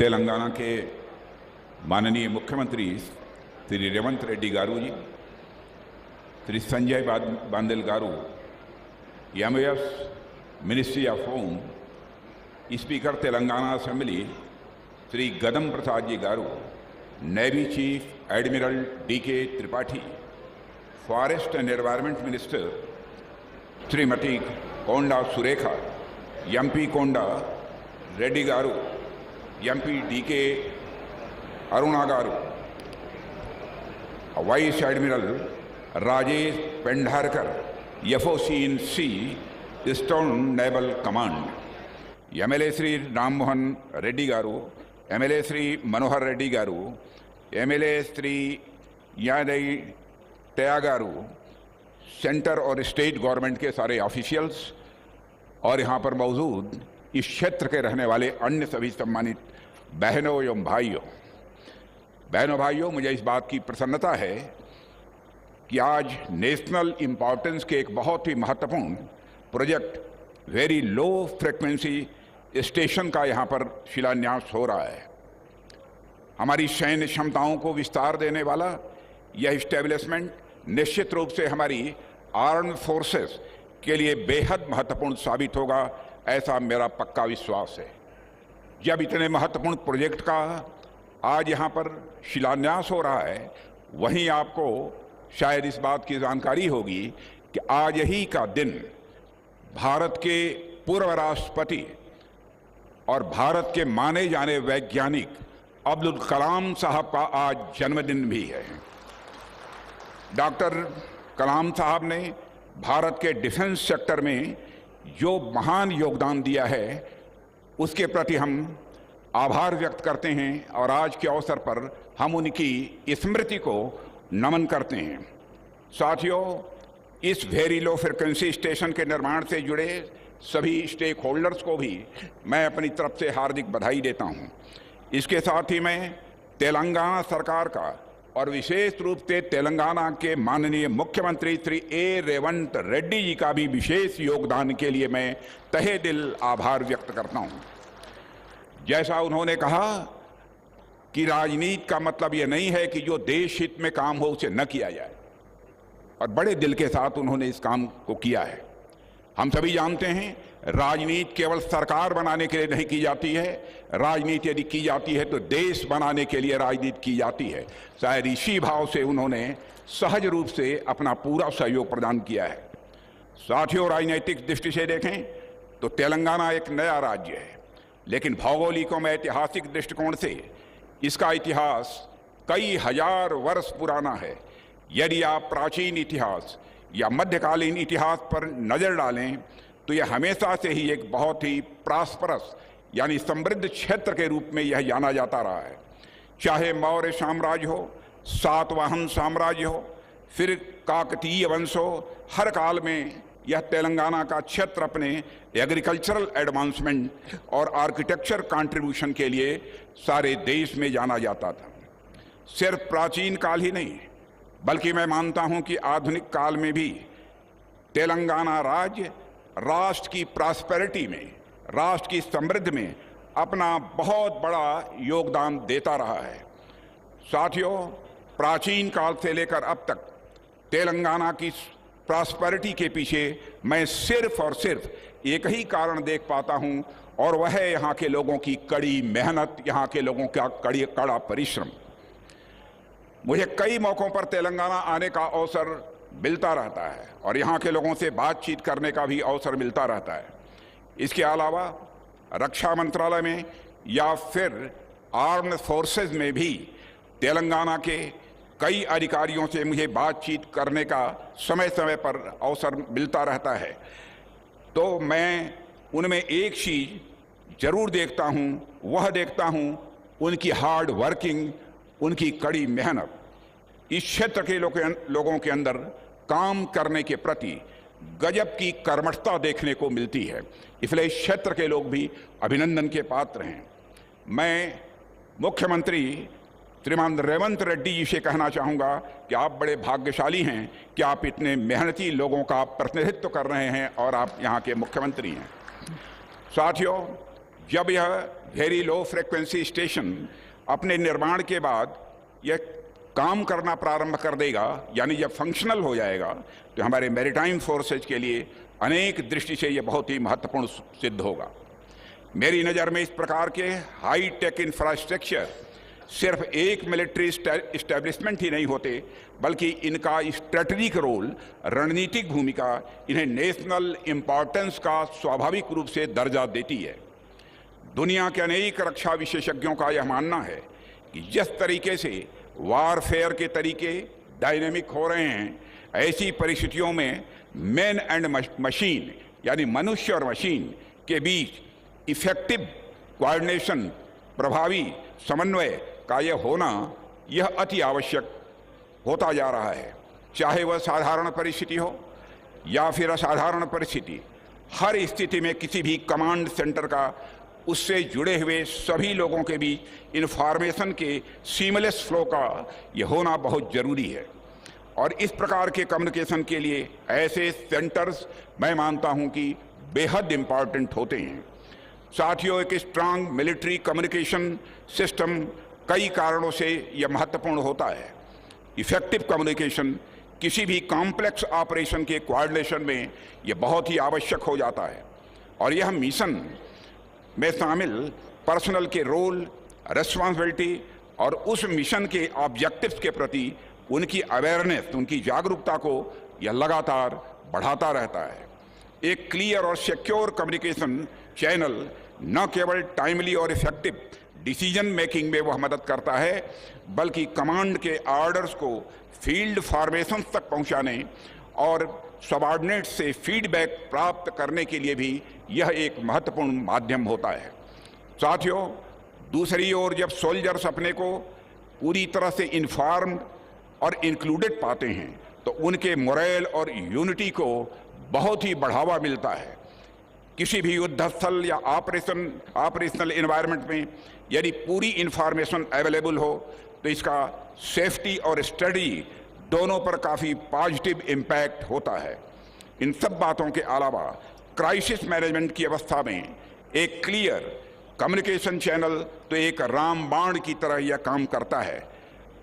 तेलंगाना के माननीय मुख्यमंत्री Shri Revanth Reddy garu ji, Shri Sanjay Bandel garu, MOS ministry of home, speaker Telangana assembly Shri Gaddam Prasad ji garu, navy chief admiral DK Tripathi, forest and environment minister Shrimati Konda Surekha, MP Konda Reddy garu, MP DK Aruna garu, vice admiral Rajesh Pendharkar, FOC in C eastern naval command, MLA Shri Ram Mohan Reddy garu, MLA Shri Manohar Reddy garu, MLA Shri यादई तया गारू, centre और state government के सारे officials और यहाँ पर मौजूद इस क्षेत्र के रहने वाले अन्य सभी सम्मानित बहनों एवं भाइयों, मुझे इस बात की प्रसन्नता है कि आज नेशनल इम्पोर्टेंस के एक बहुत ही महत्वपूर्ण project very low frequency station का यहाँ पर शिलान्यास हो रहा है। हमारी सैन्य क्षमताओं को विस्तार देने वाला यह इस्टेब्लिशमेंट निश्चित रूप से हमारी आर्म्ड फोर्सेस के लिए बेहद महत्वपूर्ण साबित होगा, ऐसा मेरा पक्का विश्वास है। जब इतने महत्वपूर्ण प्रोजेक्ट का आज यहाँ पर शिलान्यास हो रहा है, वहीं आपको शायद इस बात की जानकारी होगी कि आज ही का दिन भारत के पूर्व राष्ट्रपति और भारत के माने जाने वैज्ञानिक अब्दुल कलाम साहब का आज जन्मदिन भी है। डॉक्टर कलाम साहब ने भारत के डिफेंस सेक्टर में जो महान योगदान दिया है, उसके प्रति हम आभार व्यक्त करते हैं और आज के अवसर पर हम उनकी स्मृति को नमन करते हैं। साथियों, इस वेरी लो फ्रिक्वेंसी स्टेशन के निर्माण से जुड़े सभी स्टेक होल्डर्स को भी मैं अपनी तरफ से हार्दिक बधाई देता हूं। इसके साथ ही मैं तेलंगाना सरकार का और विशेष रूप से तेलंगाना के माननीय मुख्यमंत्री श्री A. रेवंत रेड्डी जी का भी विशेष योगदान के लिए मैं तहे दिल आभार व्यक्त करता हूं। जैसा उन्होंने कहा कि राजनीति का मतलब यह नहीं है कि जो देश हित में काम हो उसे न किया जाए, और बड़े दिल के साथ उन्होंने इस काम को किया है। हम सभी जानते हैं राजनीति केवल सरकार बनाने के लिए नहीं की जाती है, राजनीति यदि की जाती है तो देश बनाने के लिए राजनीति की जाती है। शायद इसी भाव से उन्होंने सहज रूप से अपना पूरा सहयोग प्रदान किया है। साथियों, राजनीतिक दृष्टि से देखें तो तेलंगाना एक नया राज्य है, लेकिन भौगोलिक और ऐतिहासिक दृष्टिकोण से इसका इतिहास कई हजार वर्ष पुराना है। यदि आप प्राचीन इतिहास या मध्यकालीन इतिहास पर नजर डालें तो यह हमेशा से ही एक बहुत ही प्रॉस्परस यानी समृद्ध क्षेत्र के रूप में यह जाना जाता रहा है। चाहे मौर्य साम्राज्य हो, सातवाहन साम्राज्य हो, फिर काकतीय वंश हो, हर काल में यह तेलंगाना का क्षेत्र अपने एग्रीकल्चरल एडवांसमेंट और आर्किटेक्चर कंट्रीब्यूशन के लिए सारे देश में जाना जाता था। सिर्फ प्राचीन काल ही नहीं, बल्कि मैं मानता हूं कि आधुनिक काल में भी तेलंगाना राज्य राष्ट्र की प्रॉस्पेरिटी में, राष्ट्र की समृद्धि में अपना बहुत बड़ा योगदान देता रहा है। साथियों, प्राचीन काल से लेकर अब तक तेलंगाना की प्रॉस्पेरिटी के पीछे मैं सिर्फ और सिर्फ एक ही कारण देख पाता हूं, और वह है यहाँ के लोगों की कड़ी मेहनत, यहाँ के लोगों का कड़ा परिश्रम। मुझे कई मौकों पर तेलंगाना आने का अवसर मिलता रहता है और यहाँ के लोगों से बातचीत करने का भी अवसर मिलता रहता है। इसके अलावा रक्षा मंत्रालय में या फिर आर्म्ड फोर्सेज में भी तेलंगाना के कई अधिकारियों से मुझे बातचीत करने का समय समय पर अवसर मिलता रहता है। तो मैं उनमें एक चीज जरूर देखता हूं, वह देखता हूं उनकी हार्ड वर्किंग, उनकी कड़ी मेहनत। इस क्षेत्र के लोगों के अंदर काम करने के प्रति गजब की कर्मठता देखने को मिलती है, इसलिए इस क्षेत्र के लोग भी अभिनंदन के पात्र हैं। मैं मुख्यमंत्री श्रीमान रेवंत रेड्डी जी से कहना चाहूँगा कि आप बड़े भाग्यशाली हैं कि आप इतने मेहनती लोगों का प्रतिनिधित्व कर रहे हैं और आप यहाँ के मुख्यमंत्री हैं। साथियों, जब यह वेरी लो फ्रिक्वेंसी स्टेशन अपने निर्माण के बाद यह काम करना प्रारंभ कर देगा, यानी जब फंक्शनल हो जाएगा, तो हमारे मैरीटाइम फोर्सेज के लिए अनेक दृष्टि से यह बहुत ही महत्वपूर्ण सिद्ध होगा। मेरी नज़र में इस प्रकार के हाई टेक इंफ्रास्ट्रक्चर सिर्फ एक मिलिट्री इस्टेब्लिशमेंट ही नहीं होते, बल्कि इनका स्ट्रेटजिक रोल, रणनीतिक भूमिका इन्हें नेशनल इम्पॉर्टेंस का स्वाभाविक रूप से दर्जा देती है। दुनिया के अनेक रक्षा विशेषज्ञों का यह मानना है कि जिस तरीके से वारफेयर के तरीके डायनेमिक हो रहे हैं, ऐसी परिस्थितियों में मैन एंड मशीन यानी मनुष्य और मशीन के बीच इफेक्टिव कोऑर्डिनेशन, प्रभावी समन्वय का यह होना यह अति आवश्यक होता जा रहा है। चाहे वह साधारण परिस्थिति हो या फिर असाधारण परिस्थिति, हर स्थिति में किसी भी कमांड सेंटर का उससे जुड़े हुए सभी लोगों के बीच इंफॉर्मेशन के सीमलेस फ्लो का यह होना बहुत जरूरी है। और इस प्रकार के कम्युनिकेशन के लिए ऐसे सेंटर्स मैं मानता हूं कि बेहद इम्पॉर्टेंट होते हैं। साथियों, एक स्ट्रांग मिलिट्री कम्युनिकेशन सिस्टम कई कारणों से यह महत्वपूर्ण होता है। इफेक्टिव कम्युनिकेशन किसी भी कॉम्प्लेक्स ऑपरेशन के कोऑर्डिनेशन में यह बहुत ही आवश्यक हो जाता है, और यह मिशन में शामिल पर्सनल के रोल, रिस्पॉन्सिबिलिटी और उस मिशन के ऑब्जेक्टिव्स के प्रति उनकी अवेयरनेस, उनकी जागरूकता को यह लगातार बढ़ाता रहता है। एक क्लियर और सिक्योर कम्युनिकेशन चैनल न केवल टाइमली और इफेक्टिव डिसीजन मेकिंग में वह मदद करता है, बल्कि कमांड के ऑर्डर्स को फील्ड फॉर्मेशन तक पहुंचाने और सबऑर्डिनेट से फीडबैक प्राप्त करने के लिए भी यह एक महत्वपूर्ण माध्यम होता है। साथियों, दूसरी ओर जब सोल्जर्स अपने को पूरी तरह से इन्फॉर्म्ड और इंक्लूडेड पाते हैं, तो उनके मोरल और यूनिटी को बहुत ही बढ़ावा मिलता है। किसी भी युद्ध स्थल या ऑपरेशनल एनवायरनमेंट में यदि पूरी इंफॉर्मेशन अवेलेबल हो, तो इसका सेफ्टी और स्टडी दोनों पर काफ़ी पॉजिटिव इम्पैक्ट होता है। इन सब बातों के अलावा क्राइसिस मैनेजमेंट की अवस्था में एक क्लियर कम्युनिकेशन चैनल तो एक रामबाण की तरह यह काम करता है,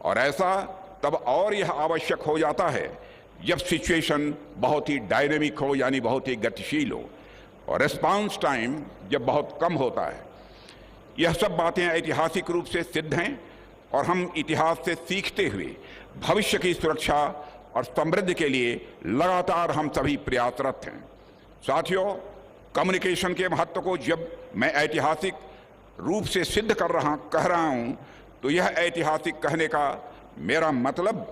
और ऐसा तब और यह आवश्यक हो जाता है जब सिचुएशन बहुत ही डायनेमिक हो, यानी बहुत ही गतिशील हो, और रिस्पांस टाइम जब बहुत कम होता है। यह सब बातें ऐतिहासिक रूप से सिद्ध हैं, और हम इतिहास से सीखते हुए भविष्य की सुरक्षा और समृद्धि के लिए लगातार हम सभी प्रयासरत हैं। साथियों, कम्युनिकेशन के महत्व को जब मैं ऐतिहासिक रूप से सिद्ध कह रहा हूं, तो यह ऐतिहासिक कहने का मेरा मतलब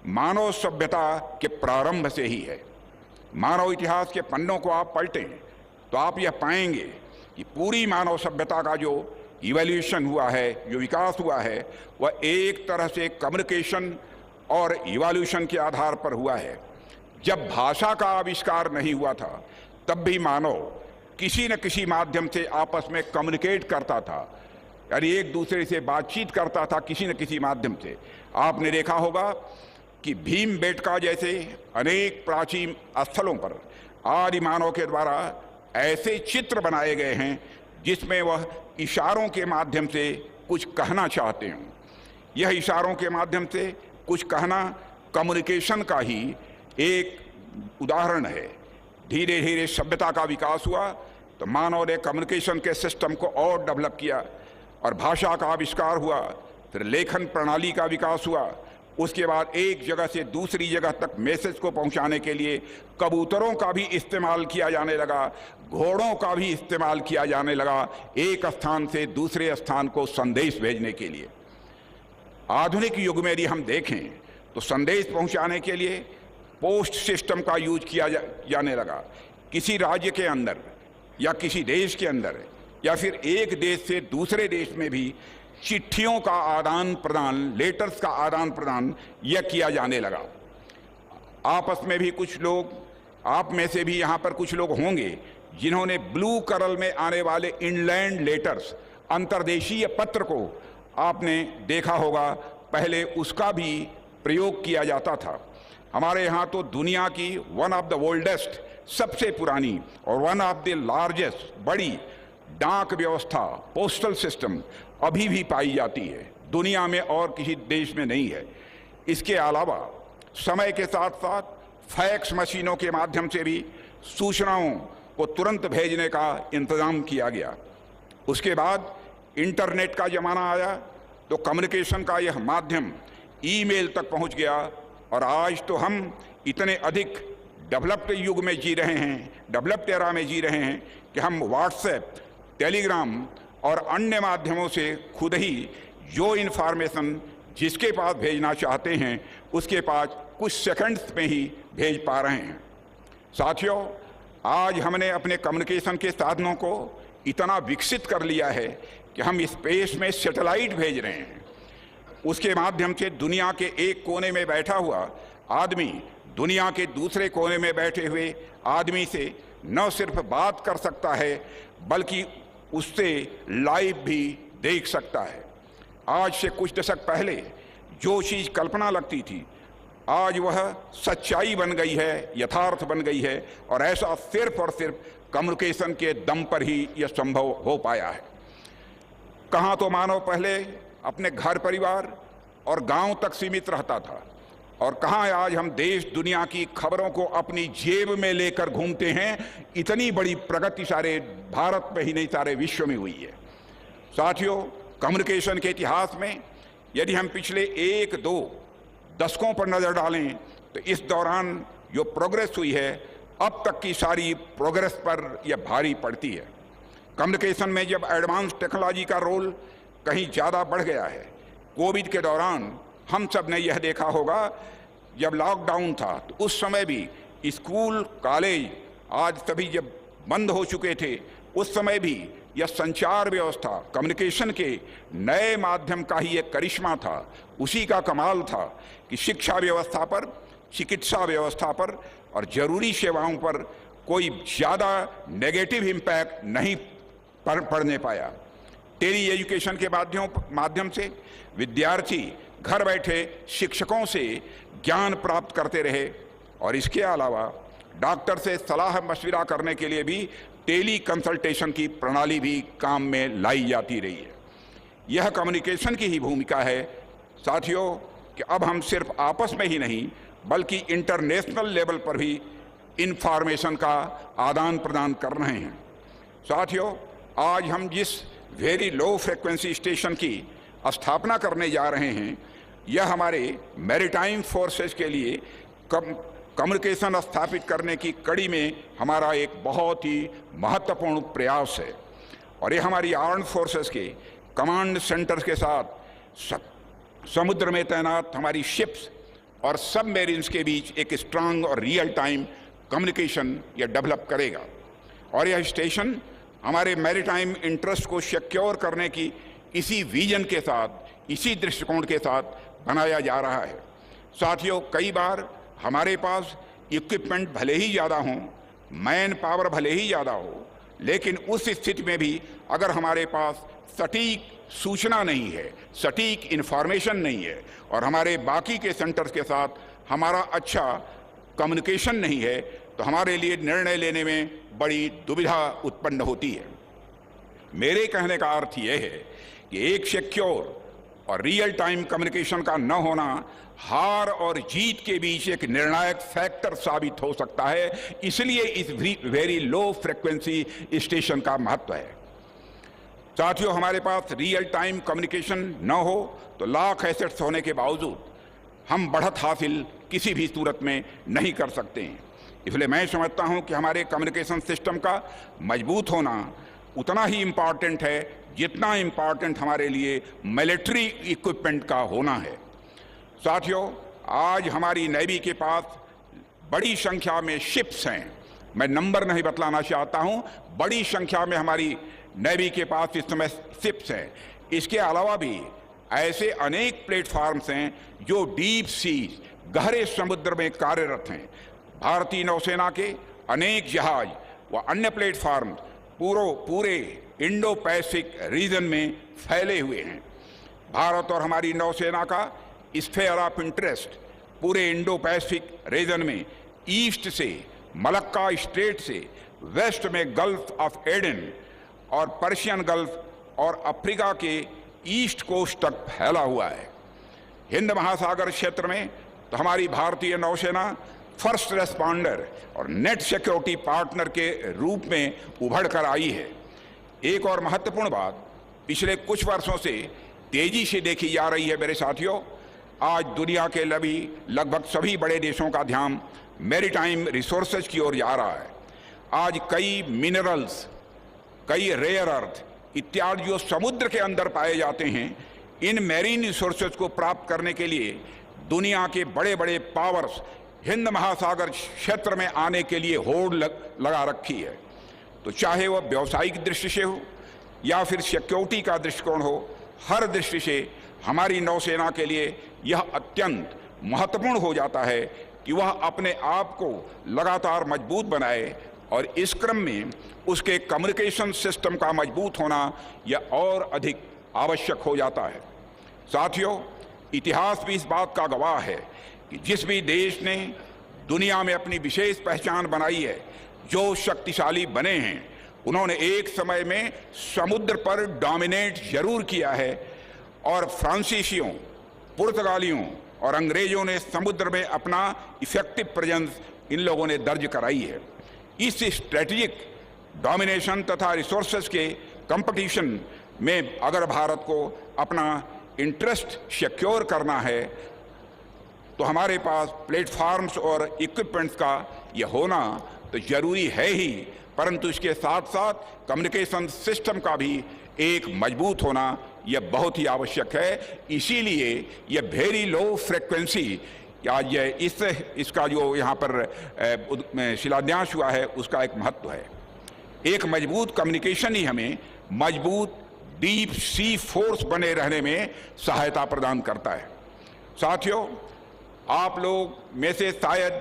मानव सभ्यता के प्रारंभ से ही है। मानव इतिहास के पन्नों को आप पलटें तो आप यह पाएंगे कि पूरी मानव सभ्यता का जो इवोल्यूशन हुआ है, जो विकास हुआ है, वह एक तरह से कम्युनिकेशन और इवोल्यूशन के आधार पर हुआ है। जब भाषा का आविष्कार नहीं हुआ था, तब भी मानव किसी न किसी माध्यम से आपस में कम्युनिकेट करता था, यानी एक दूसरे से बातचीत करता था किसी न किसी माध्यम से। आपने देखा होगा कि भीमबेटका जैसे अनेक प्राचीन स्थलों पर आदि मानव के द्वारा ऐसे चित्र बनाए गए हैं जिसमें वह इशारों के माध्यम से कुछ कहना चाहते हैं। यह इशारों के माध्यम से कुछ कहना कम्युनिकेशन का ही एक उदाहरण है। धीरे धीरे सभ्यता का विकास हुआ तो मानव ने कम्युनिकेशन के सिस्टम को और डेवलप किया, और भाषा का आविष्कार हुआ, फिर लेखन प्रणाली का विकास हुआ। उसके बाद एक जगह से दूसरी जगह तक मैसेज को पहुंचाने के लिए कबूतरों का भी इस्तेमाल किया जाने लगा, घोड़ों का भी इस्तेमाल किया जाने लगा, एक स्थान से दूसरे स्थान को संदेश भेजने के लिए। आधुनिक युग में यदि हम देखें तो संदेश पहुंचाने के लिए पोस्ट सिस्टम का यूज किया जाने लगा। किसी राज्य के अंदर या किसी देश के अंदर या फिर एक देश से दूसरे देश में भी चिट्ठियों का आदान प्रदान, लेटर्स का आदान प्रदान यह किया जाने लगा। आपस में भी कुछ लोग, आप में से भी यहाँ पर कुछ लोग होंगे जिन्होंने ब्लू कलर में आने वाले इनलैंड लेटर्स, अंतर्देशीय पत्र को आपने देखा होगा। पहले उसका भी प्रयोग किया जाता था। हमारे यहाँ तो दुनिया की वन ऑफ द ओल्डेस्ट, सबसे पुरानी और वन ऑफ द लार्जेस्ट, बड़ी डाक व्यवस्था, पोस्टल सिस्टम अभी भी पाई जाती है, दुनिया में और किसी देश में नहीं है। इसके अलावा समय के साथ साथ फैक्स मशीनों के माध्यम से भी सूचनाओं को तुरंत भेजने का इंतजाम किया गया। उसके बाद इंटरनेट का जमाना आया तो कम्युनिकेशन का यह माध्यम ईमेल तक पहुंच गया, और आज तो हम इतने अधिक डेवलप्ड युग में जी रहे हैं, डेवलप्ड एरा में जी रहे हैं कि हम व्हाट्सएप, टेलीग्राम और अन्य माध्यमों से खुद ही जो इन्फॉर्मेशन जिसके पास भेजना चाहते हैं उसके पास कुछ सेकंड्स में ही भेज पा रहे हैं। साथियों, आज हमने अपने कम्युनिकेशन के साधनों को इतना विकसित कर लिया है कि हम स्पेस में सैटेलाइट भेज रहे हैं। उसके माध्यम से दुनिया के एक कोने में बैठा हुआ आदमी दुनिया के दूसरे कोने में बैठे हुए आदमी से न सिर्फ बात कर सकता है बल्कि उससे लाइव भी देख सकता है। आज से कुछ दशक पहले जो चीज़ कल्पना लगती थी आज वह सच्चाई बन गई है, यथार्थ बन गई है, और ऐसा सिर्फ और सिर्फ कम्युनिकेशन के दम पर ही यह संभव हो पाया है। कहाँ तो मानव पहले अपने घर परिवार और गांव तक सीमित रहता था, और कहाँ आज हम देश दुनिया की खबरों को अपनी जेब में लेकर घूमते हैं। इतनी बड़ी प्रगति सारे भारत में ही नहीं सारे विश्व में हुई है। साथियों, कम्युनिकेशन के इतिहास में यदि हम पिछले 1-2 दशकों पर नजर डालें तो इस दौरान जो प्रोग्रेस हुई है अब तक की सारी प्रोग्रेस पर यह भारी पड़ती है। कम्युनिकेशन में जब एडवांस टेक्नोलॉजी का रोल कहीं ज़्यादा बढ़ गया है, कोविड के दौरान हम सब ने यह देखा होगा, जब लॉकडाउन था तो उस समय भी स्कूल, कॉलेज आज सभी जब बंद हो चुके थे, उस समय भी यह संचार व्यवस्था, कम्युनिकेशन के नए माध्यम का ही एक करिश्मा था। उसी का कमाल था कि शिक्षा व्यवस्था पर, चिकित्सा व्यवस्था पर और जरूरी सेवाओं पर कोई ज़्यादा नेगेटिव इम्पैक्ट नहीं पड़ने पाया। टेली एजुकेशन के माध्यम से विद्यार्थी घर बैठे शिक्षकों से ज्ञान प्राप्त करते रहे, और इसके अलावा डॉक्टर से सलाह मशविरा करने के लिए भी टेली कंसल्टेशन की प्रणाली भी काम में लाई जाती रही है। यह कम्युनिकेशन की ही भूमिका है साथियों कि अब हम सिर्फ आपस में ही नहीं बल्कि इंटरनेशनल लेवल पर भी इंफॉर्मेशन का आदान प्रदान कर रहे हैं। साथियों, आज हम जिस वेरी लो फ्रिक्वेंसी स्टेशन की स्थापना करने जा रहे हैं, यह हमारे मैरीटाइम फोर्सेस के लिए कम्युनिकेशन स्थापित करने की कड़ी में हमारा एक बहुत ही महत्वपूर्ण प्रयास है, और ये हमारी आर्म्ड फोर्सेस के कमांड सेंटर्स के साथ समुद्र में तैनात हमारी शिप्स और सबमरीन्स के बीच एक स्ट्रांग और रियल टाइम कम्युनिकेशन यह डेवलप करेगा, और यह स्टेशन हमारे मैरीटाइम इंटरेस्ट को सिक्योर करने की इसी विजन के साथ, इसी दृष्टिकोण के साथ बनाया जा रहा है। साथियों, कई बार हमारे पास इक्विपमेंट भले ही ज़्यादा हों, मैन पावर भले ही ज़्यादा हो, लेकिन उस स्थिति में भी अगर हमारे पास सटीक सूचना नहीं है, सटीक इन्फॉर्मेशन नहीं है, और हमारे बाकी के सेंटर्स के साथ हमारा अच्छा कम्युनिकेशन नहीं है, तो हमारे लिए निर्णय लेने में बड़ी दुविधा उत्पन्न होती है। मेरे कहने का अर्थ यह है कि एक सिक्योर और रियल टाइम कम्युनिकेशन का न होना हार और जीत के बीच एक निर्णायक फैक्टर साबित हो सकता है। इसलिए इस वेरी लो फ्रिक्वेंसी स्टेशन का महत्व है। साथियों, हमारे पास रियल टाइम कम्युनिकेशन न हो तो लाख एसेट्स होने के बावजूद हम बढ़त हासिल किसी भी सूरत में नहीं कर सकते हैं। इसलिए मैं समझता हूं कि हमारे कम्युनिकेशन सिस्टम का मजबूत होना उतना ही इम्पॉर्टेंट है जितना इम्पॉर्टेंट हमारे लिए मिलिट्री इक्विपमेंट का होना है। साथियों, आज हमारी नेवी के पास बड़ी संख्या में शिप्स हैं। मैं नंबर नहीं बतलाना चाहता हूं, बड़ी संख्या में हमारी नेवी के पास इस समय शिप्स हैं। इसके अलावा भी ऐसे अनेक प्लेटफॉर्म्स हैं जो डीप सी, गहरे समुद्र में कार्यरत हैं। भारतीय नौसेना के अनेक जहाज व अन्य प्लेटफॉर्म पूरे इंडो पैसिफिक रीजन में फैले हुए हैं। भारत और हमारी नौसेना का स्फीयर ऑफ इंटरेस्ट पूरे इंडो पैसिफिक रीजन में ईस्ट से मलक्का स्ट्रेट से वेस्ट में गल्फ ऑफ एडन और पर्शियन गल्फ और अफ्रीका के ईस्ट कोस्ट तक फैला हुआ है। हिंद महासागर क्षेत्र में तो हमारी भारतीय नौसेना फर्स्ट रेस्पॉन्डर और नेट सिक्योरिटी पार्टनर के रूप में उभर कर आई है। एक और महत्वपूर्ण बात पिछले कुछ वर्षों से तेजी से देखी जा रही है मेरे साथियों, आज दुनिया के लगभग सभी बड़े देशों का ध्यान मैरीटाइम रिसोर्सेज की ओर जा रहा है। आज कई मिनरल्स, कई रेयर अर्थ इत्यादि जो समुद्र के अंदर पाए जाते हैं, इन मैरीन रिसोर्सेज को प्राप्त करने के लिए दुनिया के बड़े बड़े पावर्स हिंद महासागर क्षेत्र में आने के लिए होड़ लगा रखी है। तो चाहे वह व्यावसायिक दृष्टि से हो या फिर सिक्योरिटी का दृष्टिकोण हो, हर दृष्टि से हमारी नौसेना के लिए यह अत्यंत महत्वपूर्ण हो जाता है कि वह अपने आप को लगातार मजबूत बनाए और इस क्रम में उसके कम्युनिकेशन सिस्टम का मजबूत होना यह और अधिक आवश्यक हो जाता है। साथियों, इतिहास भी इस बात का गवाह है कि जिस भी देश ने दुनिया में अपनी विशेष पहचान बनाई है, जो शक्तिशाली बने हैं, उन्होंने एक समय में समुद्र पर डोमिनेट जरूर किया है और फ्रांसीसियों, पुर्तगालियों और अंग्रेजों ने समुद्र में अपना इफेक्टिव प्रेजेंस इन लोगों ने दर्ज कराई है। इस स्ट्रेटेजिक डोमिनेशन तथा रिसोर्सेज के कंपटीशन में अगर भारत को अपना इंटरेस्ट सिक्योर करना है तो हमारे पास प्लेटफॉर्म्स और इक्विपमेंट्स का यह होना तो जरूरी है ही, परंतु इसके साथ साथ कम्युनिकेशन सिस्टम का भी एक मजबूत होना यह बहुत ही आवश्यक है। इसीलिए यह वेरी लो फ्रिक्वेंसी आज इसका जो यहाँ पर शिलान्यास हुआ है उसका एक महत्व है। एक मजबूत कम्युनिकेशन ही हमें मजबूत डीप सी फोर्स बने रहने में सहायता प्रदान करता है। साथियों, आप लोग में से शायद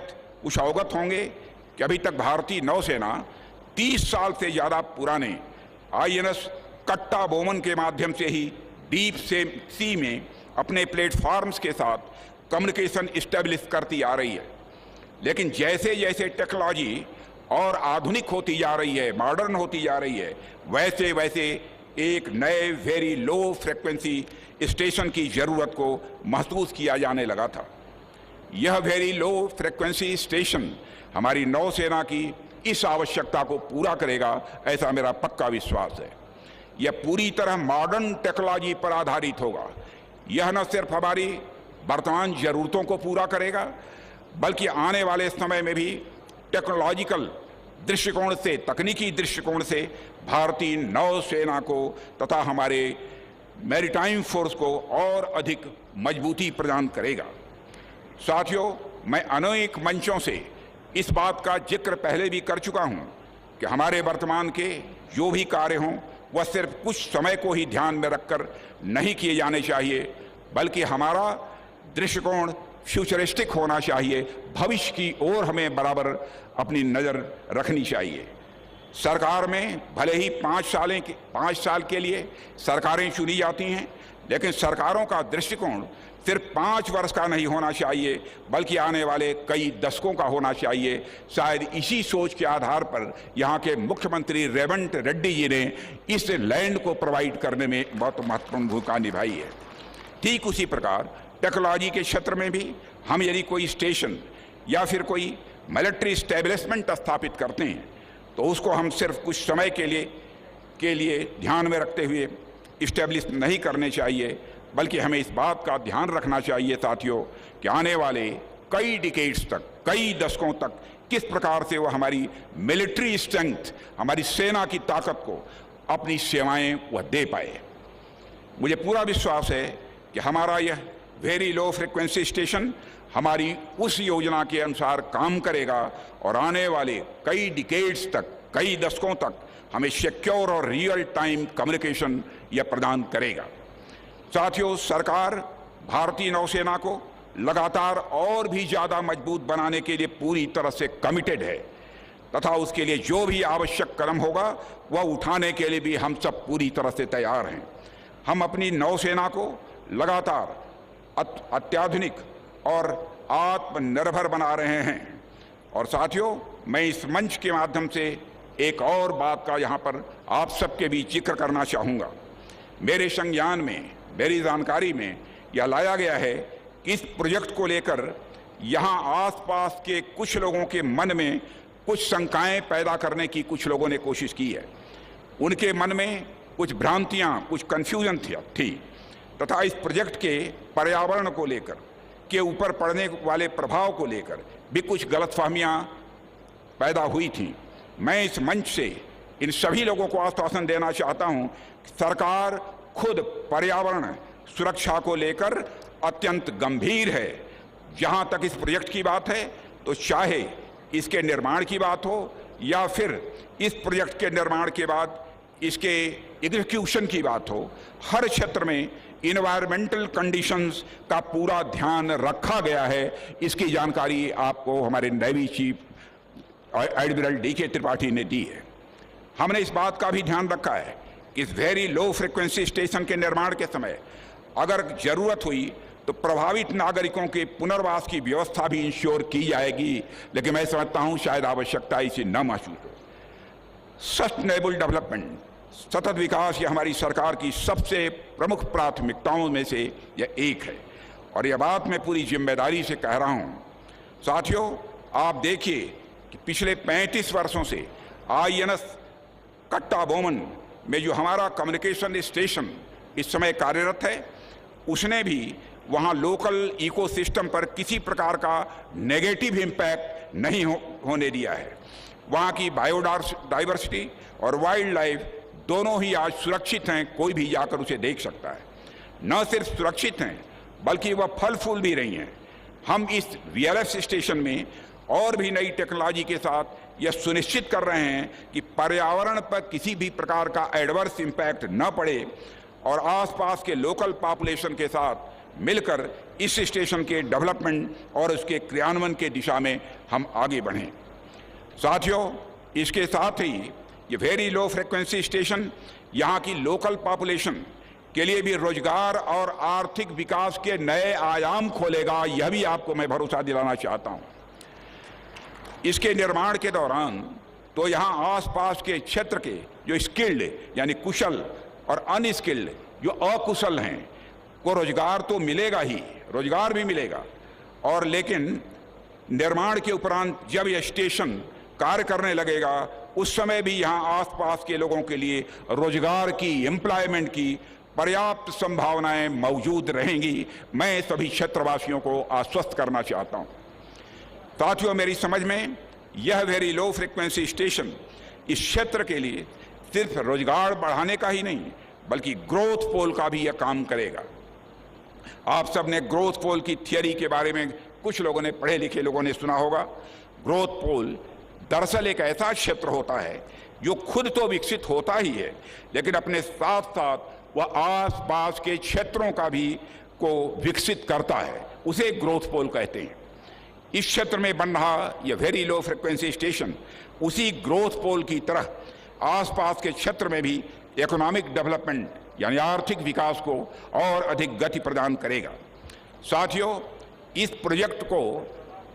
कुछ अवगत होंगे कि अभी तक भारतीय नौसेना 30 साल से ज़्यादा पुराने INS कट्टा बोमन के माध्यम से ही डीप सी में अपने प्लेटफॉर्म्स के साथ कम्युनिकेशन इस्टेब्लिश करती आ रही है। लेकिन जैसे जैसे टेक्नोलॉजी और आधुनिक होती जा रही है, मॉडर्न होती जा रही है, वैसे वैसे एक नए वेरी लो फ्रिक्वेंसी स्टेशन की ज़रूरत को महसूस किया जाने लगा था। यह वेरी लो फ्रिक्वेंसी स्टेशन हमारी नौसेना की इस आवश्यकता को पूरा करेगा, ऐसा मेरा पक्का विश्वास है। यह पूरी तरह मॉडर्न टेक्नोलॉजी पर आधारित होगा। यह न सिर्फ हमारी वर्तमान ज़रूरतों को पूरा करेगा, बल्कि आने वाले समय में भी टेक्नोलॉजिकल दृष्टिकोण से, तकनीकी दृष्टिकोण से भारतीय नौसेना को तथा हमारे मैरीटाइम फोर्स को और अधिक मजबूती प्रदान करेगा। साथियों, मैं अनेक मंचों से इस बात का जिक्र पहले भी कर चुका हूं कि हमारे वर्तमान के जो भी कार्य हों वह सिर्फ कुछ समय को ही ध्यान में रखकर नहीं किए जाने चाहिए, बल्कि हमारा दृष्टिकोण फ्यूचरिस्टिक होना चाहिए। भविष्य की ओर हमें बराबर अपनी नज़र रखनी चाहिए। सरकार में भले ही 5 साल के लिए सरकारें चुनी जाती हैं, लेकिन सरकारों का दृष्टिकोण सिर्फ 5 वर्ष का नहीं होना चाहिए, बल्कि आने वाले कई दशकों का होना चाहिए। शायद इसी सोच के आधार पर यहाँ के मुख्यमंत्री रेवंत रेड्डी जी ने इस लैंड को प्रोवाइड करने में बहुत महत्वपूर्ण भूमिका निभाई है। ठीक उसी प्रकार टेक्नोलॉजी के क्षेत्र में भी हम यदि कोई स्टेशन या फिर कोई मिलिट्री इस्टेब्लिशमेंट स्थापित करते हैं तो उसको हम सिर्फ कुछ समय के लिए ध्यान में रखते हुए इस्टेब्लिश नहीं करने चाहिए, बल्कि हमें इस बात का ध्यान रखना चाहिए साथियों कि आने वाले कई डिकेड्स तक, कई दशकों तक किस प्रकार से वो हमारी मिलिट्री स्ट्रेंथ, हमारी सेना की ताकत को अपनी सेवाएं वह दे पाए। मुझे पूरा विश्वास है कि हमारा यह वेरी लो फ्रिक्वेंसी स्टेशन हमारी उस योजना के अनुसार काम करेगा और आने वाले कई डिकेड्स तक, कई दशकों तक हमें सिक्योर और रियल टाइम कम्युनिकेशन यह प्रदान करेगा। साथियों, सरकार भारतीय नौसेना को लगातार और भी ज़्यादा मजबूत बनाने के लिए पूरी तरह से कमिटेड है तथा उसके लिए जो भी आवश्यक कदम होगा वह उठाने के लिए भी हम सब पूरी तरह से तैयार हैं। हम अपनी नौसेना को लगातार अत्याधुनिक और आत्मनिर्भर बना रहे हैं। और साथियों, मैं इस मंच के माध्यम से एक और बात का यहाँ पर आप सबके बीच जिक्र करना चाहूँगा। मेरे संज्ञान में, मेरी जानकारी में यह लाया गया है कि इस प्रोजेक्ट को लेकर यहाँ आसपास के कुछ लोगों के मन में कुछ शंकाएं पैदा करने की कुछ लोगों ने कोशिश की है। उनके मन में कुछ भ्रांतियां, कुछ कन्फ्यूजन थी तथा इस प्रोजेक्ट के पर्यावरण को लेकर के ऊपर पड़ने वाले प्रभाव को लेकर भी कुछ गलतफहमियां पैदा हुई थी। मैं इस मंच से इन सभी लोगों को आश्वासन देना चाहता हूं कि सरकार खुद पर्यावरण सुरक्षा को लेकर अत्यंत गंभीर है। जहां तक इस प्रोजेक्ट की बात है तो चाहे इसके निर्माण की बात हो या फिर इस प्रोजेक्ट के निर्माण के बाद इसके एग्जीक्यूशन की बात हो, हर क्षेत्र में इन्वायरमेंटल कंडीशंस का पूरा ध्यान रखा गया है। इसकी जानकारी आपको हमारे navy chief admiral DK. Tripathi ने दी है। हमने इस बात का भी ध्यान रखा है कि इस वेरी लो फ्रिक्वेंसी स्टेशन के निर्माण के समय अगर जरूरत हुई तो प्रभावित नागरिकों के पुनर्वास की व्यवस्था भी इंश्योर की जाएगी, लेकिन मैं समझता हूं शायद आवश्यकता इसे न महसूस हो। सस्टेनेबल डेवलपमेंट, सतत विकास, यह हमारी सरकार की सबसे प्रमुख प्राथमिकताओं में से यह एक है और यह बात मैं पूरी जिम्मेदारी से कह रहा हूं। साथियों, आप देखिए कि पिछले 35 वर्षों से INS कट्टाबोमन में जो हमारा कम्युनिकेशन स्टेशन इस समय कार्यरत है, उसने भी वहाँ लोकल इकोसिस्टम पर किसी प्रकार का नेगेटिव इम्पैक्ट नहीं होने दिया है। वहाँ की बायोडाइवर्सिटी और वाइल्ड लाइफ दोनों ही आज सुरक्षित हैं, कोई भी जाकर उसे देख सकता है। न सिर्फ सुरक्षित हैं बल्कि वह फल फूल भी रही हैं। हम इस VLF स्टेशन में और भी नई टेक्नोलॉजी के साथ यह सुनिश्चित कर रहे हैं कि पर्यावरण पर किसी भी प्रकार का एडवर्स इम्पैक्ट न पड़े और आसपास के लोकल पॉपुलेशन के साथ मिलकर इस स्टेशन के डेवलपमेंट और उसके क्रियान्वयन के दिशा में हम आगे बढ़ें। साथियों, इसके साथ ही ये वेरी लो फ्रिक्वेंसी स्टेशन यहाँ की लोकल पॉपुलेशन के लिए भी रोजगार और आर्थिक विकास के नए आयाम खोलेगा, यह भी आपको मैं भरोसा दिलाना चाहता हूँ। इसके निर्माण के दौरान तो यहाँ आसपास के क्षेत्र के जो स्किल्ड यानी कुशल और अनस्किल्ड जो अकुशल हैं को रोजगार तो मिलेगा ही, रोजगार भी मिलेगा, और लेकिन निर्माण के उपरांत जब यह स्टेशन कार्य करने लगेगा उस समय भी यहाँ आसपास के लोगों के लिए रोजगार की, एम्प्लॉयमेंट की पर्याप्त संभावनाएं मौजूद रहेंगी। मैं सभी क्षेत्रवासियों को आश्वस्त करना चाहता हूँ। साथियों, मेरी समझ में यह वेरी लो फ्रिक्वेंसी स्टेशन इस क्षेत्र के लिए सिर्फ रोजगार बढ़ाने का ही नहीं बल्कि ग्रोथ पोल का भी यह काम करेगा। आप सब ने ग्रोथ पोल की थियरी के बारे में कुछ लोगों ने, पढ़े लिखे लोगों ने सुना होगा। ग्रोथ पोल दरअसल एक ऐसा क्षेत्र होता है जो खुद तो विकसित होता ही है लेकिन अपने साथ साथ वह आसपास के क्षेत्रों का भी को विकसित करता है, उसे ग्रोथ पोल कहते हैं। इस क्षेत्र में बन रहा यह वेरी लो फ्रिक्वेंसी स्टेशन उसी ग्रोथ पोल की तरह आसपास के क्षेत्र में भी इकोनॉमिक डेवलपमेंट यानी आर्थिक विकास को और अधिक गति प्रदान करेगा। साथियों, इस प्रोजेक्ट को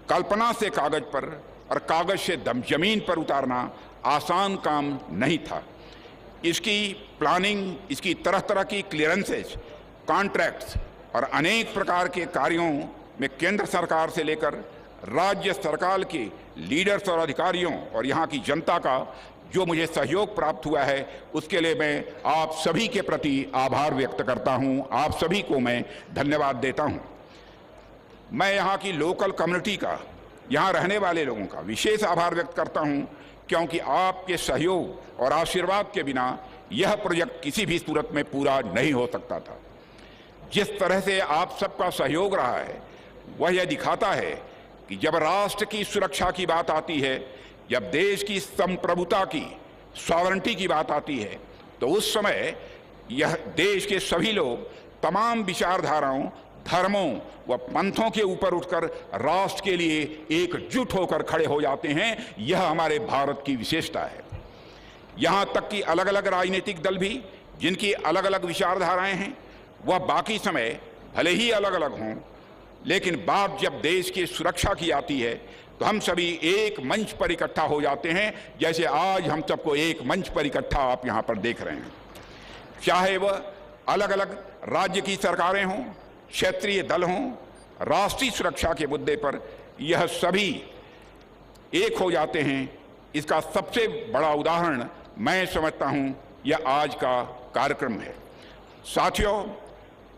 कल्पना से कागज पर और कागज से जमीन पर उतारना आसान काम नहीं था। इसकी प्लानिंग, इसकी तरह तरह की क्लियरेंसेस, कॉन्ट्रैक्ट्स और अनेक प्रकार के कार्यों में केंद्र सरकार से लेकर राज्य सरकार के लीडर्स और अधिकारियों और यहाँ की जनता का जो मुझे सहयोग प्राप्त हुआ है उसके लिए मैं आप सभी के प्रति आभार व्यक्त करता हूँ। आप सभी को मैं धन्यवाद देता हूँ। मैं यहाँ की लोकल कम्युनिटी का, यहाँ रहने वाले लोगों का विशेष आभार व्यक्त करता हूँ क्योंकि आपके सहयोग और आशीर्वाद के बिना यह प्रोजेक्ट किसी भी सूरत में पूरा नहीं हो सकता था। जिस तरह से आप सबका सहयोग रहा है वह यह दिखाता है कि जब राष्ट्र की सुरक्षा की बात आती है, जब देश की संप्रभुता की, सॉवरेंटी की बात आती है, तो उस समय यह देश के सभी लोग तमाम विचारधाराओं, धर्मों व पंथों के ऊपर उठकर राष्ट्र के लिए एकजुट होकर खड़े हो जाते हैं। यह हमारे भारत की विशेषता है। यहाँ तक कि अलग अलग राजनीतिक दल भी, जिनकी अलग अलग विचारधाराएं हैं, वह बाकी समय भले ही अलग अलग हों, लेकिन बात जब देश की सुरक्षा की आती है तो हम सभी एक मंच पर इकट्ठा हो जाते हैं, जैसे आज हम सबको एक मंच पर इकट्ठा आप यहाँ पर देख रहे हैं। चाहे वह अलग अलग राज्य की सरकारें हों, क्षेत्रीय दल हों, राष्ट्रीय सुरक्षा के मुद्दे पर यह सभी एक हो जाते हैं। इसका सबसे बड़ा उदाहरण मैं समझता हूं यह आज का कार्यक्रम है। साथियों,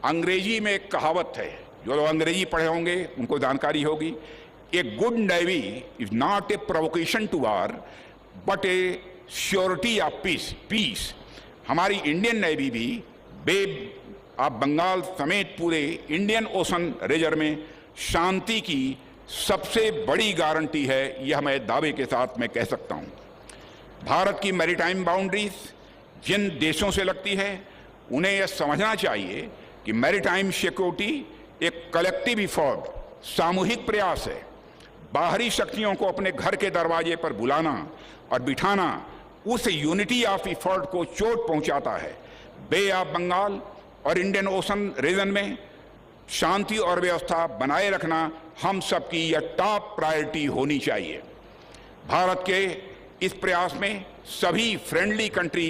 अंग्रेजी में एक कहावत है, जो लोग अंग्रेजी पढ़े होंगे उनको जानकारी होगी, a good navy is not a provocation to war but a surety of peace. हमारी इंडियन नेवी भी आप बंगाल समेत पूरे इंडियन ओशन रीजन में शांति की सबसे बड़ी गारंटी है, यह मैं दावे के साथ मैं कह सकता हूं। भारत की मैरीटाइम बाउंड्रीज जिन देशों से लगती है उन्हें यह समझना चाहिए कि मैरीटाइम सिक्योरिटी एक कलेक्टिव इफर्ट, सामूहिक प्रयास है। बाहरी शक्तियों को अपने घर के दरवाजे पर बुलाना और बिठाना उस यूनिटी ऑफ इफर्ट को चोट पहुंचाता है। बे ऑफ बंगाल और इंडियन ओशन रीजन में शांति और व्यवस्था बनाए रखना हम सबकी यह टॉप प्रायोरिटी होनी चाहिए। भारत के इस प्रयास में सभी फ्रेंडली कंट्री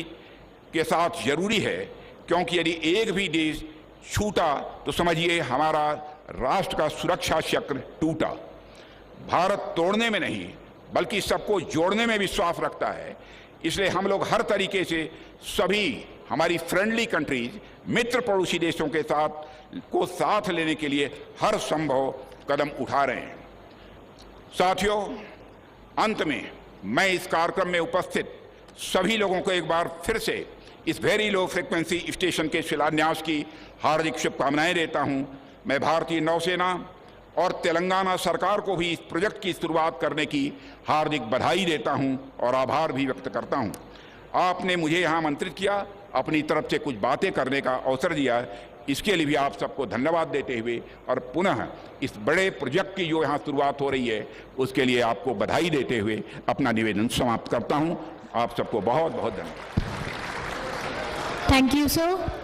के साथ जरूरी है, क्योंकि यदि एक भी देश छूटा तो समझिए हमारा राष्ट्र का सुरक्षा चक्र टूटा। भारत तोड़ने में नहीं बल्कि सबको जोड़ने में विश्वास रखता है, इसलिए हम लोग हर तरीके से सभी हमारी फ्रेंडली कंट्रीज, मित्र पड़ोसी देशों के साथ लेने के लिए हर संभव कदम उठा रहे हैं। साथियों, अंत में मैं इस कार्यक्रम में उपस्थित सभी लोगों को एक बार फिर से इस वेरी लो फ्रीक्वेंसी स्टेशन के शिलान्यास की हार्दिक शुभकामनाएं देता हूं। मैं भारतीय नौसेना और तेलंगाना सरकार को भी इस प्रोजेक्ट की शुरुआत करने की हार्दिक बधाई देता हूं और आभार भी व्यक्त करता हूं। आपने मुझे यहां आमंत्रित किया, अपनी तरफ से कुछ बातें करने का अवसर दिया, इसके लिए भी आप सबको धन्यवाद देते हुए और पुनः इस बड़े प्रोजेक्ट की जो यहाँ शुरुआत हो रही है उसके लिए आपको बधाई देते हुए अपना निवेदन समाप्त करता हूँ। आप सबको बहुत बहुत धन्यवाद। Thank you sir.